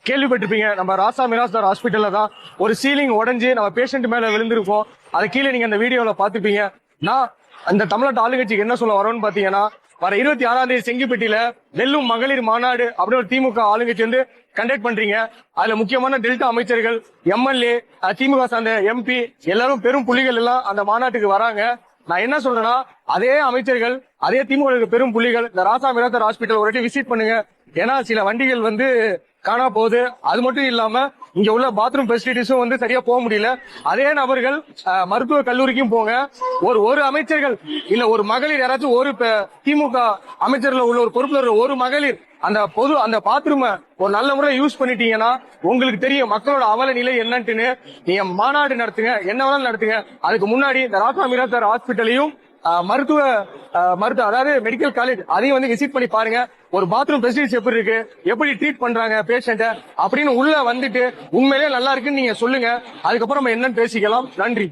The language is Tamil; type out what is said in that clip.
கேள்விப்பட்டிருப்பீங்க. நம்ம ராசா மிராஸ்தார் ஹாஸ்பிட்டல்ல தான் ஒரு சீலிங் உடைஞ்சு நம்ம பேஷண்ட் மேல விழுந்திருக்கோம். அது கீழே நீங்க அந்த வீடியோல பாத்துப்பீங்க. நான் அந்த தமிழ்நாட்டு ஆளுங்கட்சிக்கு என்ன சொல்ல வரோன்னு பாத்தீங்கன்னா, வர 26ஆம் தேதி செங்கிப்பட்டியில வெல்லும் மகளிர் மாநாடு அப்படின்னு ஒரு திமுக ஆளுங்கட்சி வந்து கண்டக்ட் பண்றீங்க. அதுல முக்கியமான டெல்டா அமைச்சர்கள், எம்எல்ஏ, திமுக சார்ந்த எம்பி எல்லாரும் பெரும் புள்ளிகள் எல்லாம் அந்த மாநாட்டுக்கு வராங்க. நான் என்ன சொல்றேன்னா, அதே அமைச்சர்கள், அதே திமுக பெரும் புள்ளிகள் இந்த ராசா மிராஸ்தார் ஹாஸ்பிட்டல் ஒரு விசிட் பண்ணுங்க. ஏன்னா சில வண்டிகள் வந்து காணா போகுது. அது மட்டும் இல்லாம இங்க உள்ள பாத்ரூம் ஃபெசிலிட்டிஸும் வந்து சரியா போக முடியல. அதே நபர்கள் மருத்துவ கல்லூரிக்கும் போங்க. ஒரு அமைச்சர்கள் இல்ல ஒரு மகளிர் யாராச்சும் ஒரு திமுக அமைச்சர்கள் உள்ள ஒரு பொறுப்புல ஒரு மகளிர் அந்த பாத்ரூமை ஒரு நல்ல முறை யூஸ் பண்ணிட்டீங்கன்னா உங்களுக்கு தெரியும் மக்களோட அவல நிலை என்னன்ட்டுன்னு. நீங்க மாநாடு நடத்துங்க, என்ன வேணாலும் நடத்துங்க. அதுக்கு முன்னாடி இந்த ராசா மிராஸ்தார் ஹாஸ்பிட்டலையும் மருத்துவ அதாவது மெடிக்கல் காலேஜ் அதையும் வந்து விசிட் பண்ணி பாருங்க. ஒரு பாத்ரூம் ஃபெசிலிட்டிஸ் எப்படி இருக்கு, எப்படி ட்ரீட் பண்றாங்க பேஷண்ட அப்படின்னு உள்ள வந்துட்டு உண்மையிலேயே நல்லா இருக்குன்னு நீங்க சொல்லுங்க. அதுக்கப்புறம் நம்ம என்னன்னு பேசிக்கலாம். நன்றி.